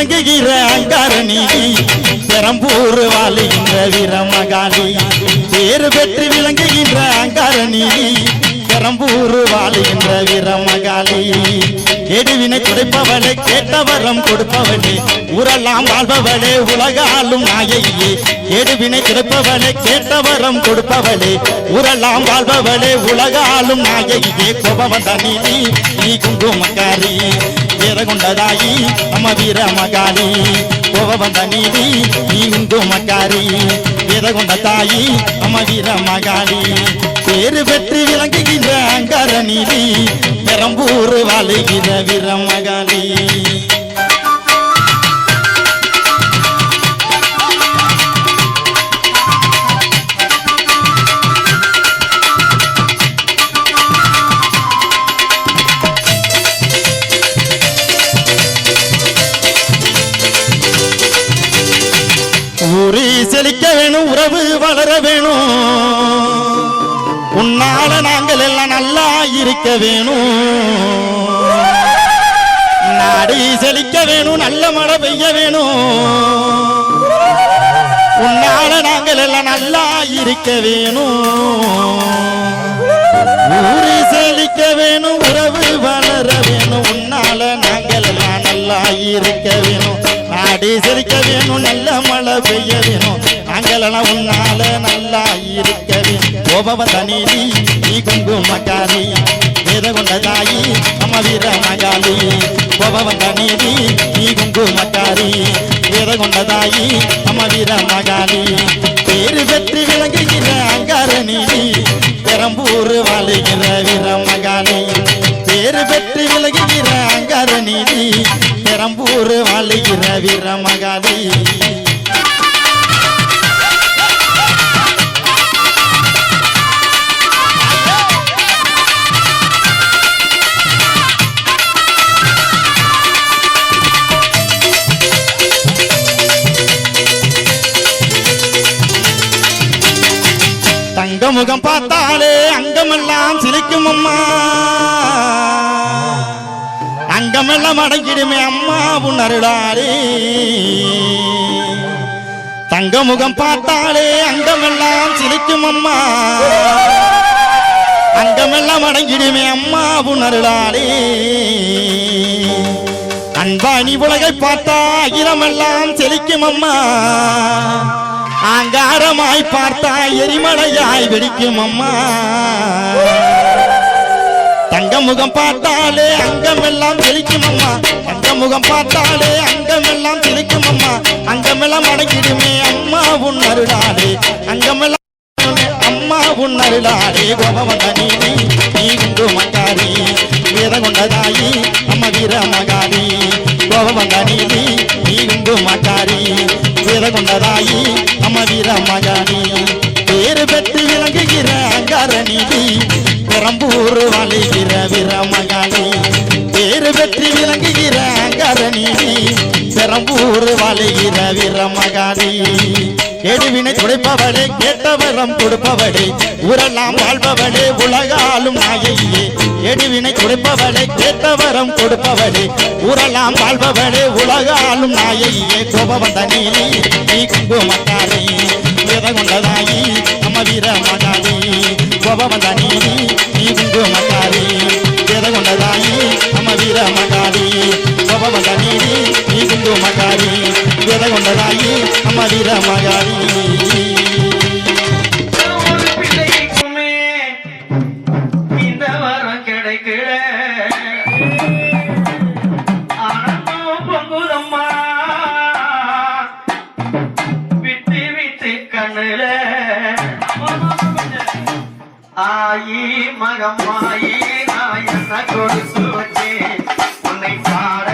விளங்குகிற அங்காரணி பெரம்பூர் வாழுகின்ற வீரமகாளி பேரு பெற்று விளங்குகின்ற அங்காரணி பெரம்பூர் வாழுகின்ற வீரமகாளி கேடுவினை துடைப்பவளே கேட்டவரம் கொடுப்பவளே ஊரெல்லாம் வாழ்பவளே உலகாலும் நாயகியே கேடுவினை துடைப்பவளே கேட்டவரம் கொடுப்பவளே ஊரெல்லாம் வாழ்பவளே உலகாலும் நாயகியே கோபவந்த நீதி நீ குங்குமக்காரி வீரகுண்டதாயி நம்ம வீரமகாளி கோபவந்த நீதி நீ குங்குமக்காரி வீரகுண்ட தாயி நம்ம வீரமகாளி பேரு பெற்று விளங்குகின்ற அங்காரணி பெரம்பூர் வாழுகிற வீரமகாளி ஊரி செழிக்க வேணும் உறவு வளர வேணும் உன்னால நாங்கள் எல்லாம் நல்லா இருக்க வேணும் நாடு செழிக்க வேணும் நல்ல மழை பெய்ய வேணும் உன்னால நாங்கள் எல்லாம் நல்லா இருக்க வேணும் ஊரு செழிக்க வேணும் உறவு வளர வேணும் உன்னால நாங்கள் எல்லாம் நல்லா இருக்க வேணும் நாடு செழிக்க வேணும் நல்ல மழை பெய்ய வேணும் நாங்கள் எல்லாம் உன்னால நல்லா இருக்க வேணும் கோபவந்த நீதி நீ குங்குமக்காரி வேதகொண்ட தாயி நம்ம வீரமகாளி கோபவந்த நீதி நீ குங்குமக்காரி வேதகொண்ட தாயி நம்ம வீரமகாளி பேரு பெற்று விளங்குகிற அங்காரணி பெரம்பூர் வாழுகிற வீரமகாளி பேரு பெற்று விளங்குகிற அங்காரணி பெரம்பூர் வாழுகிற வீரமகாளி தங்க முகம் பார்த்தாலே அங்கமெல்லாம் சிரிக்கும் அம்மா அங்கமெல்லாம் அடங்கிடுமே அம்மா உன்னருளாரே தங்க முகம் பார்த்தாலே அங்கமெல்லாம் சிரிக்கும் அம்மா அங்கமெல்லாம் அடங்கிடுமே அம்மா உன்னருளாரே அன்பாணி உலகை பார்த்தா அகிலமெல்லாம் செழிக்கும் அம்மா ஆங்காரமாய் பார்த்தா எரிமலையாய் வெடிக்கும் அம்மா தங்க முகம் பார்த்தாலே அங்கமெல்லாம் செழிக்கும் அம்மா தங்க முகம் பார்த்தாலே அங்கமெல்லாம் செழிக்கும் அம்மா அங்கமெல்லாம் அடங்கிடுமே அம்மா உன்னருளாலே அங்கமெல்லாம் அம்மா உன்னருளாலே கோபவந்த நீதி நீ குங்குமக்காரி வீரகுண்டதாயி நம்ம வீரமகாளி கோபவந்த நீதி நீ குங்குமக்காரி வீரகுண்டதாயி நம்ம வீரமகாளி பேரு பெற்று விளங்குகிற அங்காரணி பெரம்பூர் வாழுகிற வீரமகாளி பேரு பெற்று விளங்குகிற அங்காரணி பெரம்பூர் வாழுகிற வீரமகாளி கேடுவினை துடைப்பவளே கேட்டவரம் கொடுப்பவளே ஊரெல்லாம் வாழ்பவளே உலகாலும் நாயகியே கேடுவினை துடைப்பவளே கேட்டவரம் கொடுப்பவளே ஊரெல்லாம் வாழ்பவளே உலகாலும் நாயகியே கோபவந்த நீதி நீ குங்குமக்காரி வீரகுண்டதாயி நம்ம வீரமகாளி கோபவந்த நீதி நீ குங்குமக்காரி வீரகுண்டதாயி நம்ம வீரமகாளி கோபவந்த நீதி நீ குங்குமக்காரி வீரகுண்டதாயி நம்ம வீரமகாளி இந்த வரம் கிடைக்கல ஆனந்தம் பொங்குதம்மா விட்டு விட்டு கண்ணுல ஆயி மகமாயி நான் என்ன கொடுத்து வச்சேன் உன்னை பாட